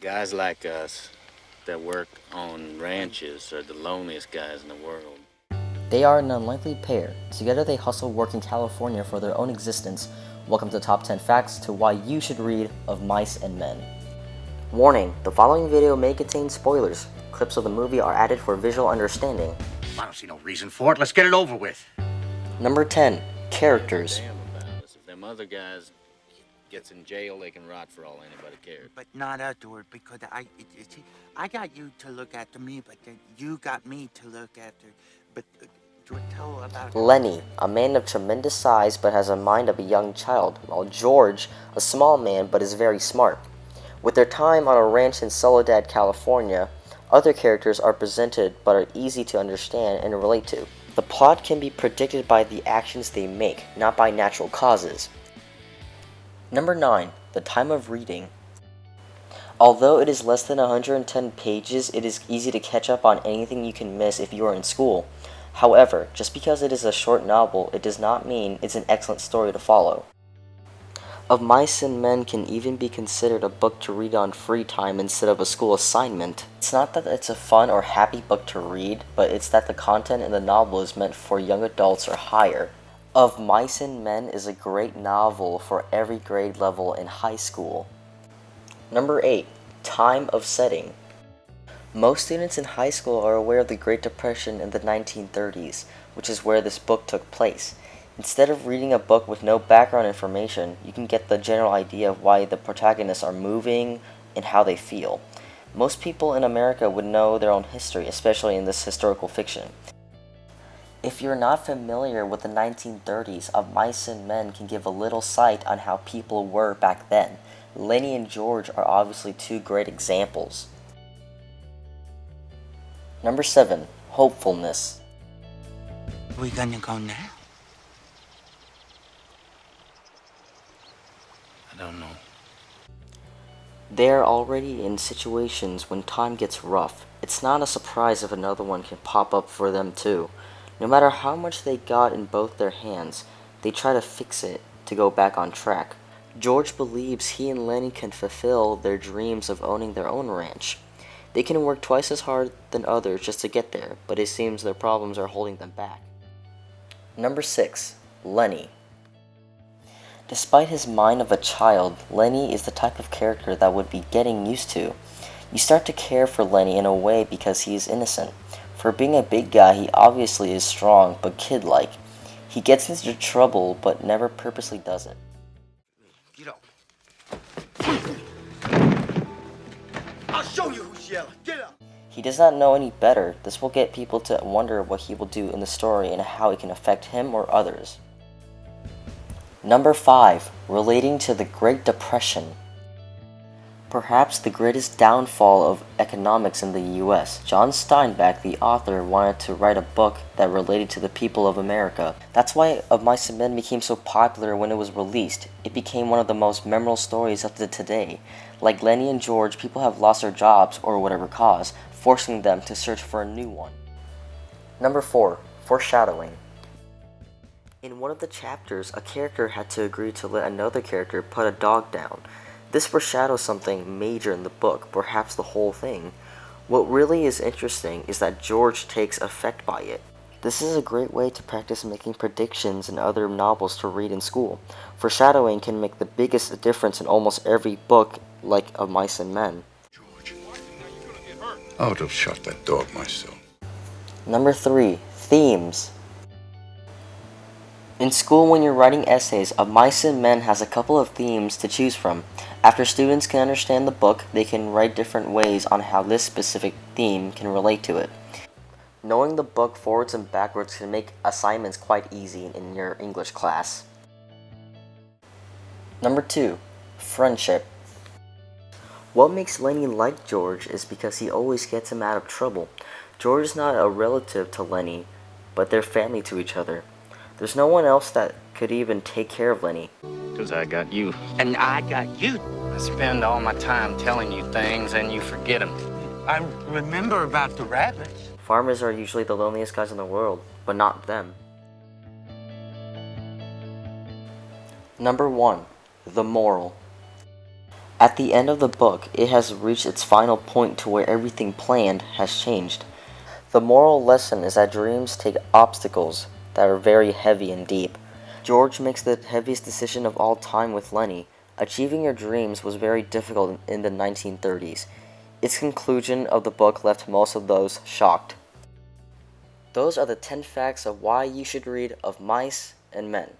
Guys like us that work on ranches are the loneliest guys in the world. They are an unlikely pair. Together they hustle work in California for their own existence. Welcome to Top 10 Facts to why you should read Of Mice and Men. Warning, the following video may contain spoilers. Clips of the movie are added for visual understanding. I don't see no reason for it. Let's get it over with. Number 10. Characters. Damn about us. If them other guys gets in jail, they can rot for all anybody cares. But not Edward, because I got you to look after me, but then you got me to look after. But to tell about Lenny, a man of tremendous size but has a mind of a young child, while George, a small man but is very smart. With their time on a ranch in Soledad, California, other characters are presented but are easy to understand and relate to. The plot can be predicted by the actions they make, not by natural causes. Number 9. The time of reading. Although it is less than 110 pages, it is easy to catch up on anything you can miss if you are in school. However, just because it is a short novel, it does not mean it's an excellent story to follow. Of Mice and Men can even be considered a book to read on free time instead of a school assignment. It's not that it's a fun or happy book to read, but it's that the content in the novel is meant for young adults or higher. Of Mice and Men is a great novel for every grade level in high school. Number 8. Time of setting. Most students in high school are aware of the Great Depression in the 1930s, which is where this book took place. Instead of reading a book with no background information, you can get the general idea of why the protagonists are moving and how they feel. Most people in America would know their own history, especially in this historical fiction. If you're not familiar with the 1930s, Of Mice and Men can give a little sight on how people were back then. Lenny and George are obviously two great examples. Number 7. Hopefulness. we gonna go now? I don't know. They are already in situations when time gets rough. It's not a surprise if another one can pop up for them too. No matter how much they got in both their hands, they try to fix it to go back on track. George believes he and Lenny can fulfill their dreams of owning their own ranch. They can work twice as hard than others just to get there, but it seems their problems are holding them back. Number 6. Lenny. Despite his mind of a child, Lenny is the type of character that would be getting used to. You start to care for Lenny in a way because he is innocent. For being a big guy, he obviously is strong but kid-like. He gets into trouble but never purposely does it. Get up. I'll show you who's yelling. Get up. He does not know any better. This will get people to wonder what he will do in the story and how it can affect him or others. Number 5. Relating to the Great Depression. Perhaps the greatest downfall of economics in the US, John Steinbeck, the author, wanted to write a book that related to the people of America. That's why Of Mice and Men became so popular when it was released. It became one of the most memorable stories up to today. Like Lenny and George, people have lost their jobs, or whatever cause, forcing them to search for a new one. Number 4. Foreshadowing. In one of the chapters, a character had to agree to let another character put a dog down. This foreshadows something major in the book, perhaps the whole thing. What really is interesting is that George takes effect by it. This is a great way to practice making predictions in other novels to read in school. Foreshadowing can make the biggest difference in almost every book, like Of Mice and Men. George, I would have shot that dog myself. Number 3. Themes. In school, when you're writing essays, Of Mice and Men has a couple of themes to choose from. After students can understand the book, they can write different ways on how this specific theme can relate to it. Knowing the book forwards and backwards can make assignments quite easy in your English class. Number 2. Friendship. What makes Lenny like George is because he always gets him out of trouble. George is not a relative to Lenny, but they're family to each other. There's no one else that could even take care of Lenny. 'Cause I got you. And I got you. I spend all my time telling you things and you forget them. I remember about the rabbits. Farmers are usually the loneliest guys in the world, but not them. Number 1. The moral. At the end of the book, it has reached its final point to where everything planned has changed. The moral lesson is that dreams take obstacles that are very heavy and deep. George makes the heaviest decision of all time with Lenny. Achieving your dreams was very difficult in the 1930s. Its conclusion of the book left most of those shocked. Those are the 10 facts of why you should read Of Mice and Men.